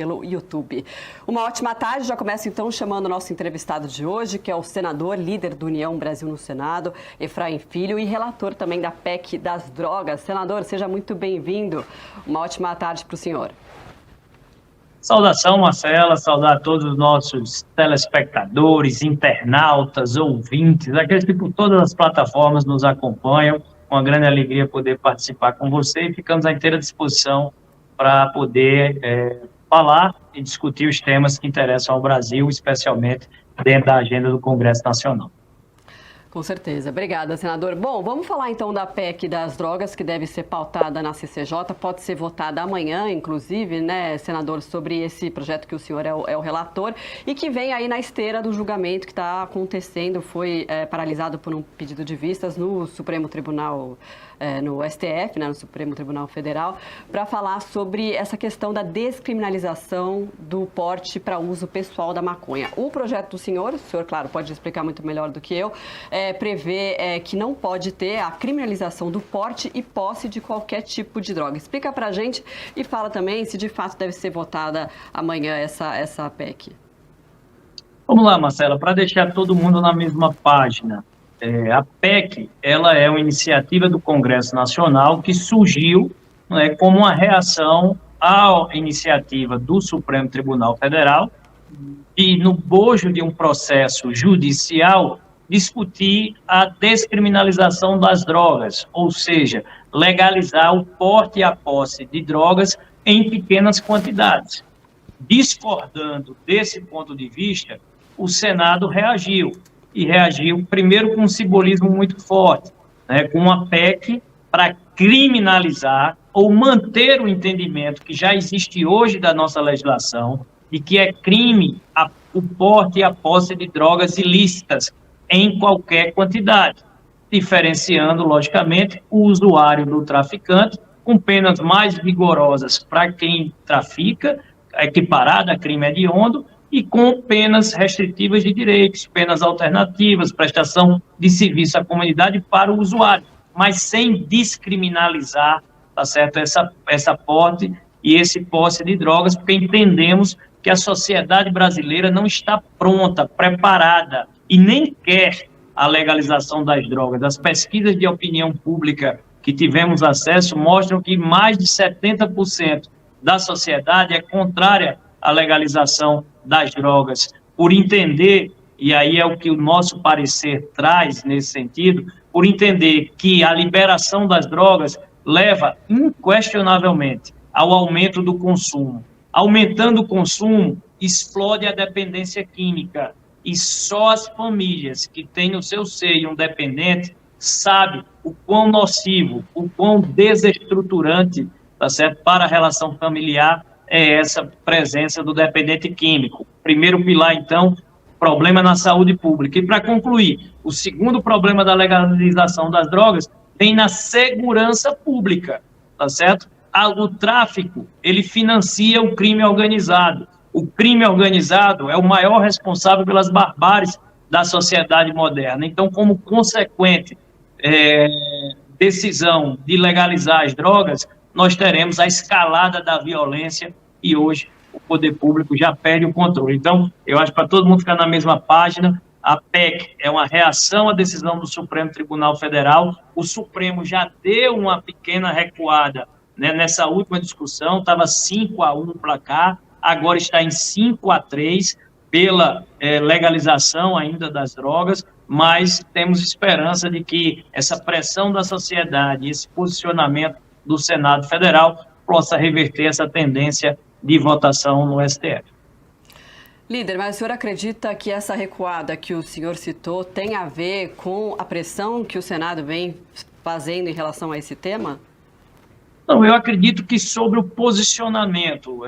Pelo YouTube. Uma ótima tarde, já começo então chamando o nosso entrevistado de hoje, que é o senador, líder do União Brasil no Senado, Efraim Filho, e relator também da PEC das drogas. Senador, seja muito bem-vindo. Uma ótima tarde para o senhor. Saudação, Marcela, saudar a todos os nossos telespectadores, internautas, ouvintes, aqueles que por todas as plataformas nos acompanham. Uma grande alegria poder participar com você e ficamos à inteira disposição para poder falar e discutir os temas que interessam ao Brasil, especialmente dentro da agenda do Congresso Nacional. Com certeza. Obrigada, senador. Bom, vamos falar então da PEC das drogas, que deve ser pautada na CCJ, pode ser votada amanhã, inclusive, né, senador, sobre esse projeto que o senhor é o relator e que vem aí na esteira do julgamento que está acontecendo, foi paralisado por um pedido de vistas no Supremo Tribunal, no STF, né, no Supremo Tribunal Federal, para falar sobre essa questão da descriminalização do porte para uso pessoal da maconha. O projeto do senhor, claro, pode explicar muito melhor do que eu, prevê que não pode ter a criminalização do porte e posse de qualquer tipo de droga. Explica pra gente e fala também se de fato deve ser votada amanhã essa PEC. Vamos lá, Marcela, para deixar todo mundo na mesma página. A PEC, ela é uma iniciativa do Congresso Nacional que surgiu, né, como uma reação à iniciativa do Supremo Tribunal Federal e no bojo de um processo judicial discutir a descriminalização das drogas, ou seja, legalizar o porte e a posse de drogas em pequenas quantidades. Discordando desse ponto de vista, o Senado reagiu, e reagiu primeiro com um simbolismo muito forte, né, com uma PEC para criminalizar ou manter o entendimento que já existe hoje da nossa legislação, de que é crime o porte e a posse de drogas ilícitas, em qualquer quantidade, diferenciando, logicamente, o usuário do traficante, com penas mais vigorosas para quem trafica, equiparada a crime hediondo, e com penas restritivas de direitos, penas alternativas, prestação de serviço à comunidade para o usuário, mas sem descriminalizar, tá certo, essa porte e esse posse de drogas, porque entendemos que a sociedade brasileira não está pronta, preparada, e nem quer a legalização das drogas. As pesquisas de opinião pública que tivemos acesso mostram que mais de 70% da sociedade é contrária à legalização das drogas, por entender, e aí é o que o nosso parecer traz nesse sentido, por entender que a liberação das drogas leva inquestionavelmente ao aumento do consumo. Aumentando o consumo, explode a dependência química. E só as famílias que têm no seu seio um dependente sabem o quão nocivo, o quão desestruturante, tá certo, para a relação familiar é essa presença do dependente químico. Primeiro pilar, então, problema na saúde pública. E para concluir, o segundo problema da legalização das drogas vem na segurança pública, tá certo? O tráfico, ele financia o crime organizado. O crime organizado é o maior responsável pelas barbáries da sociedade moderna. Então, como consequente decisão de legalizar as drogas, nós teremos a escalada da violência e hoje o poder público já perde o controle. Então, eu acho que para todo mundo ficar na mesma página, a PEC é uma reação à decisão do Supremo Tribunal Federal. O Supremo já deu uma pequena recuada, né, nessa última discussão, estava 5-1 para cá, agora está em 5-3 pela legalização ainda das drogas, mas temos esperança de que essa pressão da sociedade, esse posicionamento do Senado Federal possa reverter essa tendência de votação no STF. Líder, mas o senhor acredita que essa recuada que o senhor citou tem a ver com a pressão que o Senado vem fazendo em relação a esse tema? Não, eu acredito que sobre o posicionamento,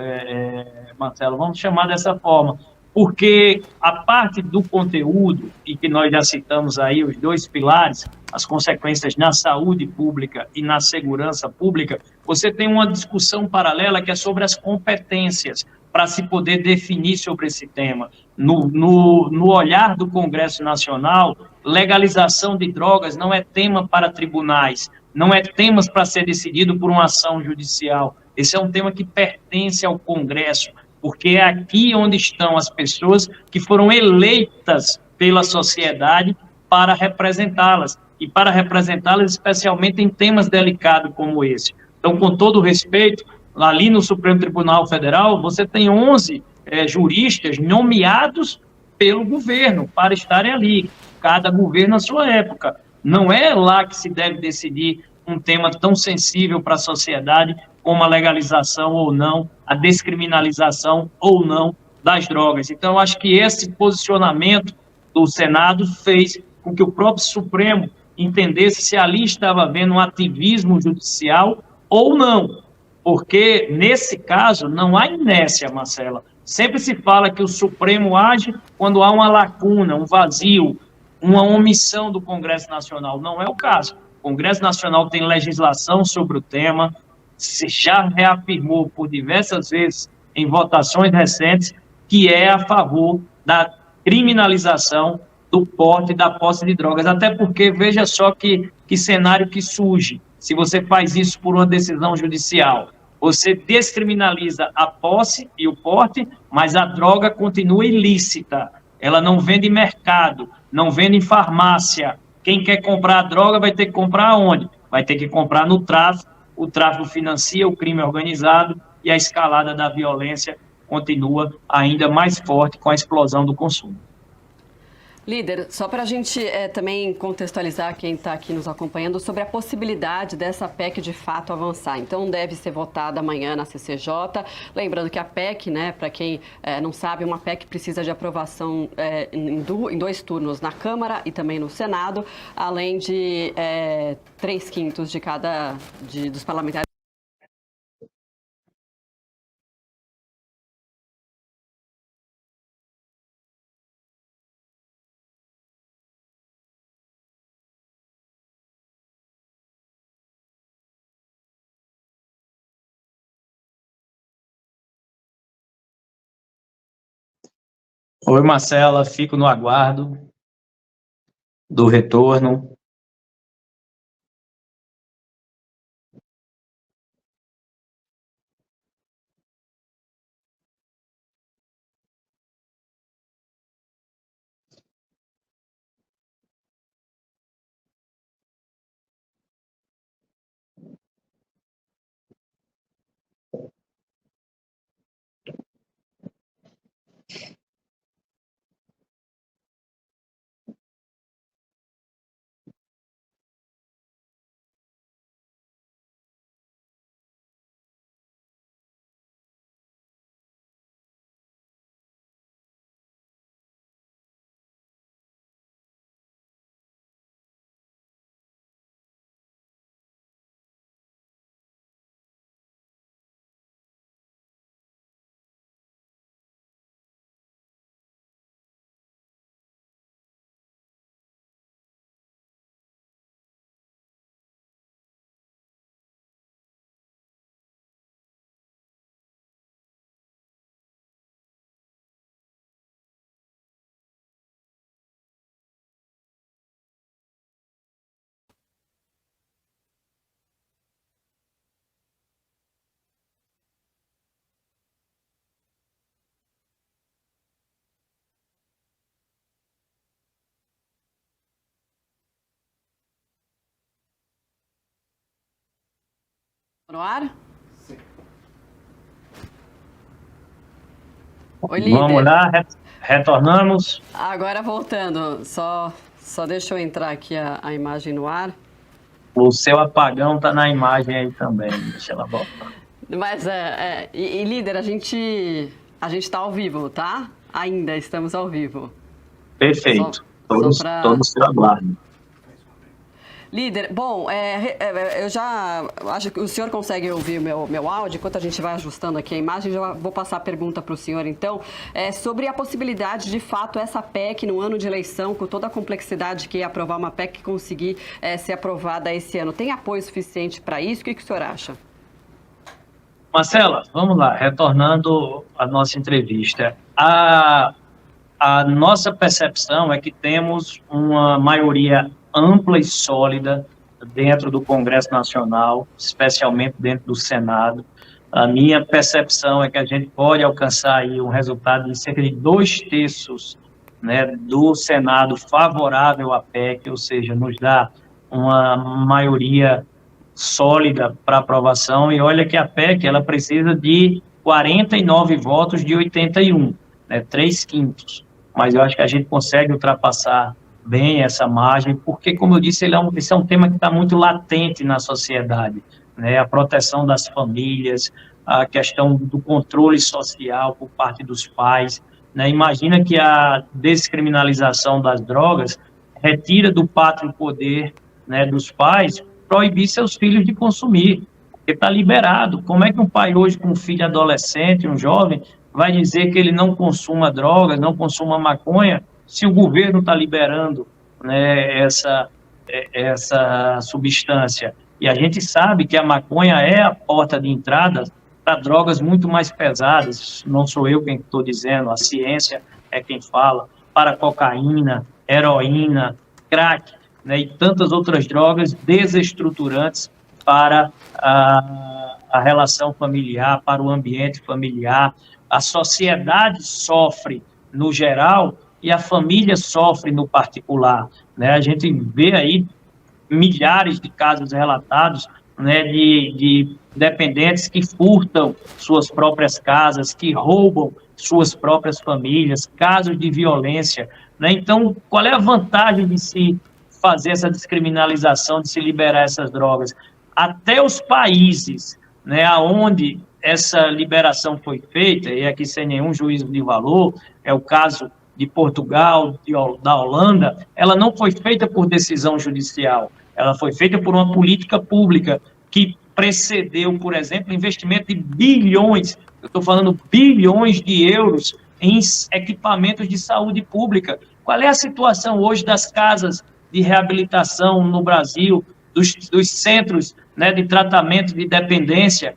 Marcelo, vamos chamar dessa forma, porque a parte do conteúdo, e que nós já citamos aí os dois pilares, as consequências na saúde pública e na segurança pública, você tem uma discussão paralela que é sobre as competências para se poder definir sobre esse tema. No olhar do Congresso Nacional, legalização de drogas não é tema para tribunais, não é tema para ser decidido por uma ação judicial. Esse é um tema que pertence ao Congresso. porque é aqui onde estão as pessoas que foram eleitas pela sociedade para representá-las, e para representá-las especialmente em temas delicados como esse. Então, com todo respeito, ali no Supremo Tribunal Federal, você tem 11 juristas nomeados pelo governo para estarem ali, cada governo à sua época. Não é lá que se deve decidir um tema tão sensível para a sociedade como a legalização ou não, a descriminalização ou não das drogas. Então, eu acho que esse posicionamento do Senado fez com que o próprio Supremo entendesse se ali estava havendo um ativismo judicial ou não, porque, nesse caso, não há inércia, Marcela. Sempre se fala que o Supremo age quando há uma lacuna, um vazio, uma omissão do Congresso Nacional. Não é o caso. O Congresso Nacional tem legislação sobre o tema, se já reafirmou por diversas vezes em votações recentes que é a favor da criminalização do porte e da posse de drogas. Até porque, veja só que cenário que surge. Se você faz isso por uma decisão judicial, você descriminaliza a posse e o porte, mas a droga continua ilícita. Ela não vende em mercado, não vende em farmácia. Quem quer comprar a droga vai ter que comprar onde? Vai ter que comprar no tráfico. O tráfico financia o crime organizado e a escalada da violência continua ainda mais forte com a explosão do consumo. Líder, só para a gente também contextualizar quem está aqui nos acompanhando sobre a possibilidade dessa PEC de fato avançar. Então, deve ser votada amanhã na CCJ. Lembrando que a PEC, né, para quem não sabe, uma PEC precisa de aprovação em 2 turnos na Câmara e também no Senado, além de 3/5 de cada dos parlamentares. Oi, Marcela, fico no aguardo do retorno. No ar? Sim. Oi, líder. Vamos lá, retornamos. Agora voltando, só deixa eu entrar aqui a imagem no ar. O seu apagão está na imagem aí também, deixa ela voltar. Mas, líder, a gente está ao vivo, tá? Ainda estamos ao vivo. Perfeito, todos se aguardam. Líder, bom, eu já acho que o senhor consegue ouvir o meu áudio, enquanto a gente vai ajustando aqui a imagem, já vou passar a pergunta para o senhor, então, sobre a possibilidade, de fato, essa PEC, no ano de eleição, com toda a complexidade que é aprovar uma PEC conseguir ser aprovada esse ano. Tem apoio suficiente para isso? O que o senhor acha? Marcela, vamos lá, retornando à nossa entrevista. A nossa percepção é que temos uma maioria ampla e sólida dentro do Congresso Nacional, especialmente dentro do Senado, A minha percepção é que a gente pode alcançar aí um resultado de cerca de 2/3, né, do Senado favorável à PEC, ou seja, nos dá uma maioria sólida para aprovação. E olha que a PEC ela precisa de 49 votos de 81, né, 3/5. Mas eu acho que a gente consegue ultrapassar bem essa margem, porque, como eu disse, esse é um tema que está muito latente na sociedade, né? A proteção das famílias, a questão do controle social por parte dos pais, né? Imagina que a descriminalização das drogas retira do pátrio poder, né, dos pais proibir seus filhos de consumir, porque está liberado. Como é que um pai hoje com um filho adolescente, um jovem, vai dizer que ele não consuma drogas, não consuma maconha, se o governo está liberando, né, essa substância? E a gente sabe que a maconha é a porta de entrada para drogas muito mais pesadas, não sou eu quem estou dizendo, a ciência é quem fala, para cocaína, heroína, crack, né, e tantas outras drogas desestruturantes para a relação familiar, para o ambiente familiar. A sociedade sofre no geral e a família sofre no particular, né? A gente vê aí milhares de casos relatados, né, de dependentes que furtam suas próprias casas, que roubam suas próprias famílias, casos de violência, né? Então, qual é a vantagem de se fazer essa descriminalização, de se liberar essas drogas? Até os países, né, onde essa liberação foi feita, e aqui sem nenhum juízo de valor, é o caso de Portugal, da Holanda, ela não foi feita por decisão judicial, ela foi feita por uma política pública que precedeu, por exemplo, investimento de bilhões, eu estou falando bilhões de euros em equipamentos de saúde pública. Qual é a situação hoje das casas de reabilitação no Brasil, dos centros, né, de tratamento de dependência?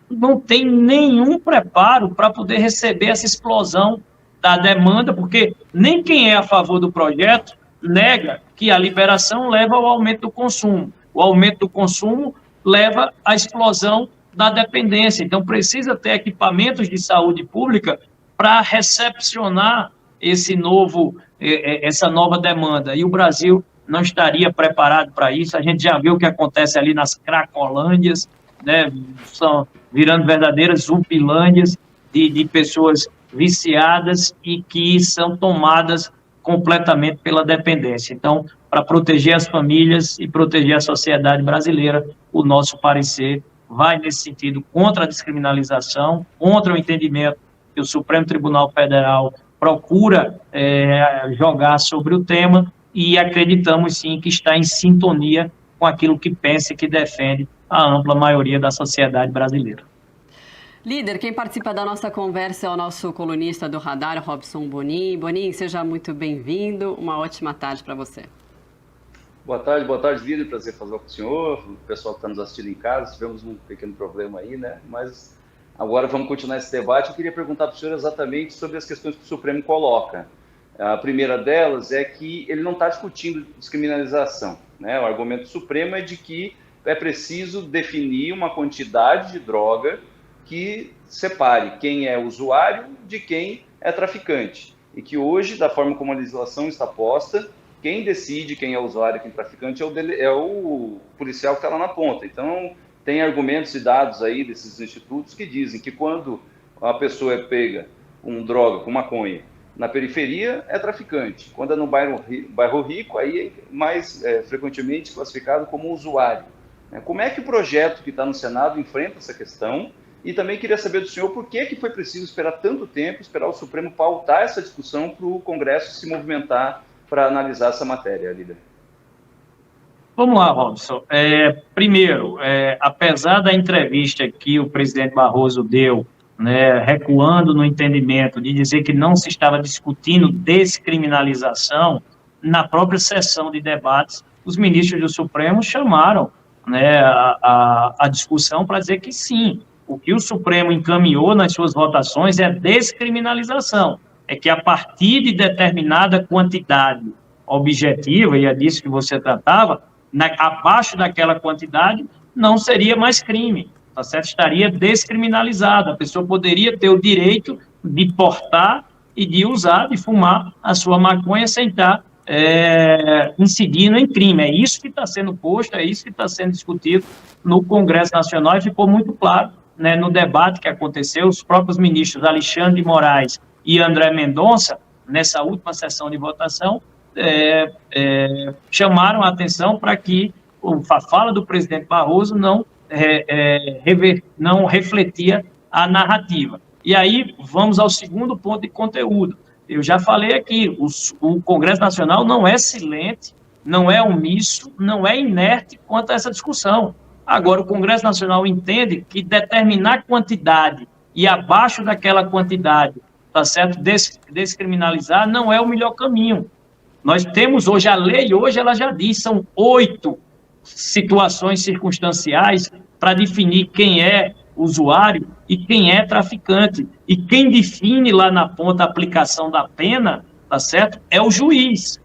Não tem nenhum preparo para poder receber essa explosão da demanda, porque nem quem é a favor do projeto nega que a liberação leva ao aumento do consumo. O aumento do consumo leva à explosão da dependência. Então, precisa ter equipamentos de saúde pública para recepcionar essa nova demanda. E o Brasil não estaria preparado para isso. A gente já viu o que acontece ali nas Cracolândias, né? São virando verdadeiras zumpilândias de pessoas viciadas e que são tomadas completamente pela dependência. Então, para proteger as famílias e proteger a sociedade brasileira, o nosso parecer vai nesse sentido, contra a descriminalização, contra o entendimento que o Supremo Tribunal Federal procura jogar sobre o tema, e acreditamos sim que está em sintonia com aquilo que pensa e que defende a ampla maioria da sociedade brasileira. Líder, quem participa da nossa conversa é o nosso colunista do Radar, Robson Bonin. Bonin, seja muito bem-vindo, uma ótima tarde para você. Boa tarde, líder, prazer falar com o senhor, o pessoal que está nos assistindo em casa, tivemos um pequeno problema aí, né, mas agora vamos continuar esse debate. Eu queria perguntar para o senhor exatamente sobre as questões que o Supremo coloca. A primeira delas é que ele não está discutindo descriminalização, né, o argumento do Supremo é de que é preciso definir uma quantidade de droga que separe quem é usuário de quem é traficante. E que hoje, da forma como a legislação está posta, quem decide quem é usuário e quem é traficante é o policial que está lá na ponta. Então, tem argumentos e dados aí desses institutos que dizem que quando a pessoa é pega com droga, com maconha, na periferia é traficante. Quando é no bairro rico, aí é mais frequentemente classificado como usuário. Como é que o projeto que está no Senado enfrenta essa questão? E também queria saber do senhor por que foi preciso esperar tanto tempo, esperar o Supremo pautar essa discussão para o Congresso se movimentar para analisar essa matéria, líder. Vamos lá, Robson. Primeiro, apesar da entrevista que o presidente Barroso deu, né, recuando no entendimento de dizer que não se estava discutindo descriminalização, na própria sessão de debates, os ministros do Supremo chamaram, né, a discussão para dizer que sim, o que o Supremo encaminhou nas suas votações é descriminalização, é que a partir de determinada quantidade objetiva, e é disso que você tratava, abaixo daquela quantidade não seria mais crime. tá certo? Estaria descriminalizado, a pessoa poderia ter o direito de portar e de usar, de fumar a sua maconha sem estar incidindo em crime. É isso que está sendo posto, é isso que está sendo discutido no Congresso Nacional e ficou muito claro, né, no debate que aconteceu. Os próprios ministros Alexandre de Moraes e André Mendonça, nessa última sessão de votação, chamaram a atenção para que a fala do presidente Barroso não refletia a narrativa. E aí, vamos ao segundo ponto de conteúdo. Eu já falei aqui, o Congresso Nacional não é silente, não é omisso, não é inerte quanto a essa discussão. Agora, o Congresso Nacional entende que determinar quantidade e abaixo daquela quantidade, tá certo, descriminalizar, não é o melhor caminho. Nós temos hoje, a lei hoje, ela já diz, são 8 situações circunstanciais para definir quem é usuário e quem é traficante. E quem define lá na ponta a aplicação da pena, tá certo, é o juiz.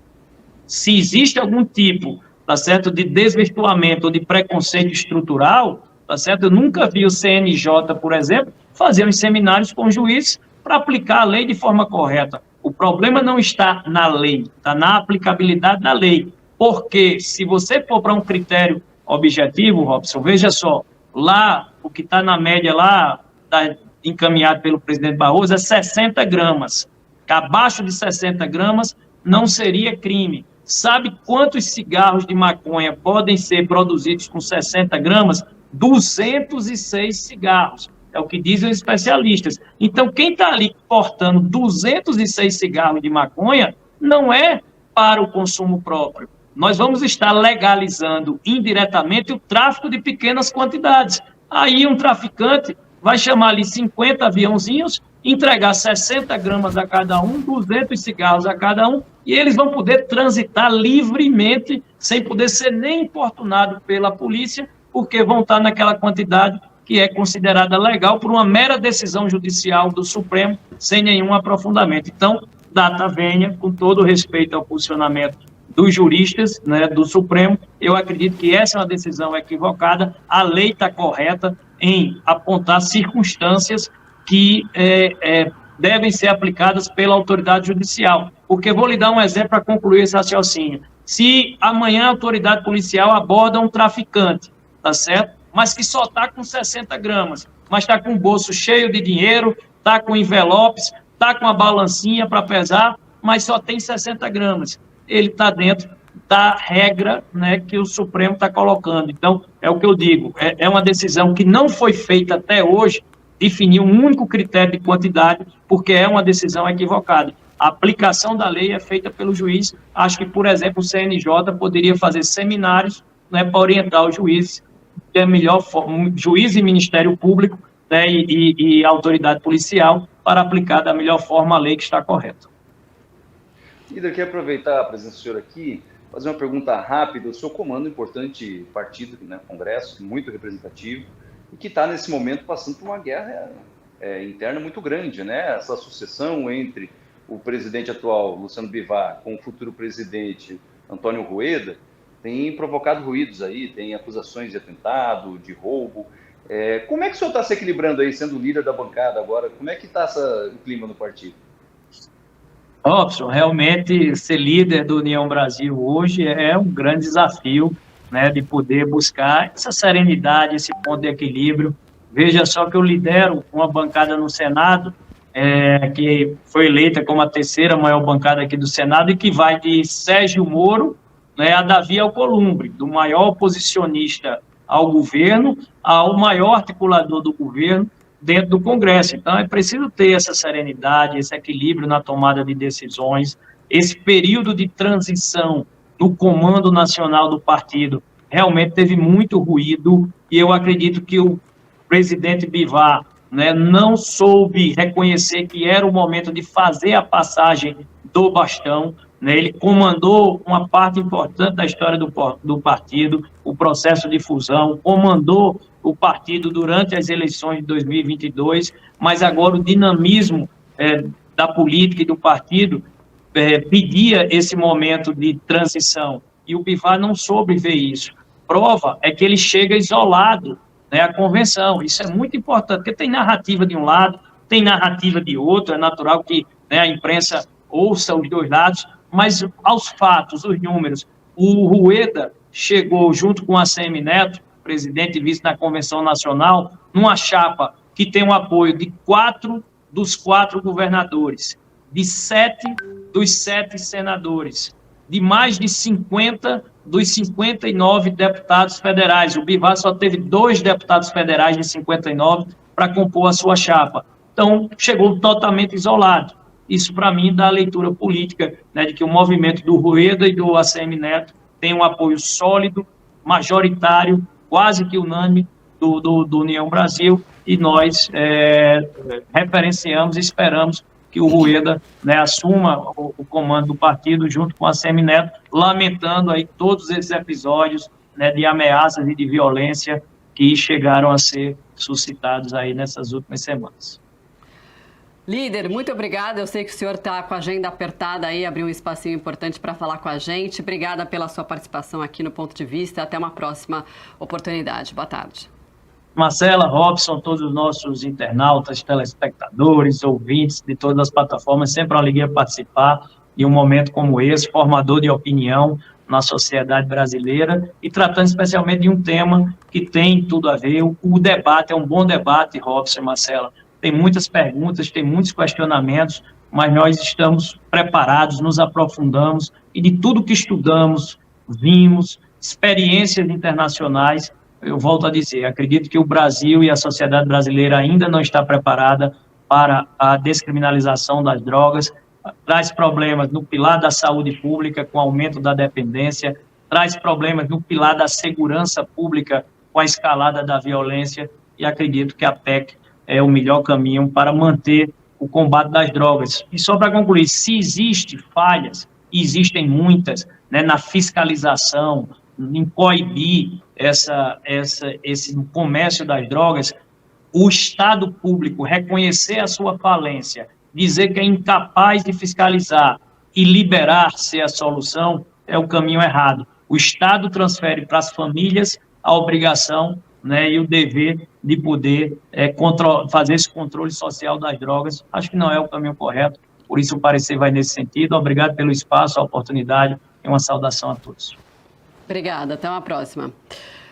Se existe algum tipo, tá certo, de desvirtuamento ou de preconceito estrutural, tá certo, eu nunca vi o CNJ, por exemplo, fazer uns seminários com juízes para aplicar a lei de forma correta. O problema não está na lei, está na aplicabilidade da lei. Porque se você for para um critério objetivo, Robson, veja só, lá, o que está na média lá, está encaminhado pelo presidente Barroso, é 60 gramas. Abaixo de 60 gramas não seria crime. Sabe quantos cigarros de maconha podem ser produzidos com 60 gramas? 206 cigarros. É o que dizem os especialistas. Então, quem está ali portando 206 cigarros de maconha não é para o consumo próprio. Nós vamos estar legalizando indiretamente o tráfico de pequenas quantidades. Aí um traficante vai chamar ali 50 aviãozinhos, entregar 60 gramas a cada um, 200 cigarros a cada um, e eles vão poder transitar livremente, sem poder ser nem importunado pela polícia, porque vão estar naquela quantidade que é considerada legal por uma mera decisão judicial do Supremo, sem nenhum aprofundamento. Então, data venha, com todo respeito ao posicionamento dos juristas, né, do Supremo, eu acredito que essa é uma decisão equivocada, a lei está correta em apontar circunstâncias que devem ser aplicadas pela autoridade judicial. Porque vou lhe dar um exemplo para concluir esse raciocínio. Se amanhã a autoridade policial aborda um traficante, tá certo? Mas que só está com 60 gramas, mas está com o bolso cheio de dinheiro, está com envelopes, está com a balancinha para pesar, mas só tem 60 gramas. Ele está dentro da regra, né, que o Supremo está colocando. Então, é o que eu digo, é uma decisão que não foi feita até hoje, definir um único critério de quantidade, porque é uma decisão equivocada. A aplicação da lei é feita pelo juiz. Acho que, por exemplo, o CNJ poderia fazer seminários, né, para orientar os juízes, que é a melhor forma, juiz e Ministério Público, né, e autoridade policial, para aplicar da melhor forma a lei que está correta. Líder, queria aproveitar a presença do senhor aqui, fazer uma pergunta rápida. O senhor comanda um importante partido, né, Congresso, muito representativo, e que está, nesse momento, passando por uma guerra interna muito grande, né? Essa sucessão entre o presidente atual, Luciano Bivar, com o futuro presidente, Antônio Rueda, tem provocado ruídos aí, tem acusações de atentado, de roubo. Como é que o senhor está se equilibrando aí, sendo líder da bancada agora? Como é que está o clima no partido? Robson, realmente ser líder do União Brasil hoje é um grande desafio, né, de poder buscar essa serenidade, esse ponto de equilíbrio. Veja só que eu lidero uma bancada no Senado, que foi eleita como a terceira maior bancada aqui do Senado, e que vai de Sérgio Moro, né, a Davi Alcolumbre, do maior oposicionista ao governo ao maior articulador do governo dentro do Congresso. Então, é preciso ter essa serenidade, esse equilíbrio na tomada de decisões. Esse período de transição do comando nacional do partido realmente teve muito ruído, e eu acredito que o presidente Bivar, né, não soube reconhecer que era o momento de fazer a passagem do bastão, né? Ele comandou uma parte importante da história do partido, o processo de fusão, comandou o partido durante as eleições de 2022, mas agora o dinamismo da política e do partido pedia esse momento de transição, e o Bivar não soube ver isso. Prova é que ele chega isolado, né, a convenção. Isso é muito importante, porque tem narrativa de um lado, tem narrativa de outro, é natural que, né, a imprensa ouça os dois lados, mas aos fatos, os números, o Rueda chegou junto com a ACM Neto, presidente e vice da Convenção Nacional, numa chapa que tem o apoio de 4 dos 4 governadores, de 7 dos 7 senadores, de mais de 50 dos 59 deputados federais. O Bivar só teve 2 deputados federais de 59 para compor a sua chapa. Então, chegou totalmente isolado. Isso, para mim, dá a leitura política, né, de que o movimento do Rueda e do ACM Neto tem um apoio sólido, majoritário, quase que unânime do União Brasil, e nós referenciamos e esperamos que o Rueda, né, assuma o comando do partido junto com a ACM Neto, lamentando aí todos esses episódios, né, de ameaças e de violência que chegaram a ser suscitados aí nessas últimas semanas. Líder, muito obrigada. Eu sei que o senhor está com a agenda apertada aí, abriu um espacinho importante para falar com a gente. Obrigada pela sua participação aqui no Ponto de Vista. Até uma próxima oportunidade. Boa tarde. Marcela, Robson, todos os nossos internautas, telespectadores, ouvintes de todas as plataformas, sempre uma alegria participar de um momento como esse, formador de opinião na sociedade brasileira, e tratando especialmente de um tema que tem tudo a ver. O debate é um bom debate, Robson e Marcela. Tem muitas perguntas, tem muitos questionamentos, mas nós estamos preparados, nos aprofundamos, e de tudo que estudamos, vimos, experiências internacionais, eu volto a dizer, acredito que o Brasil e a sociedade brasileira ainda não está preparada para a descriminalização das drogas, traz problemas no pilar da saúde pública, com o aumento da dependência, traz problemas no pilar da segurança pública, com a escalada da violência, e acredito que a PEC é o melhor caminho para manter o combate das drogas. E só para concluir, se existem falhas, e existem muitas, né, na fiscalização, em coibir esse comércio das drogas, o Estado público reconhecer a sua falência, dizer que é incapaz de fiscalizar e liberar ser a solução, é o caminho errado. O Estado transfere para as famílias a obrigação, né, e o dever de poder fazer esse controle social das drogas. Acho que não é o caminho correto, por isso o parecer vai nesse sentido. Obrigado pelo espaço, a oportunidade, e uma saudação a todos. Obrigada, até uma próxima.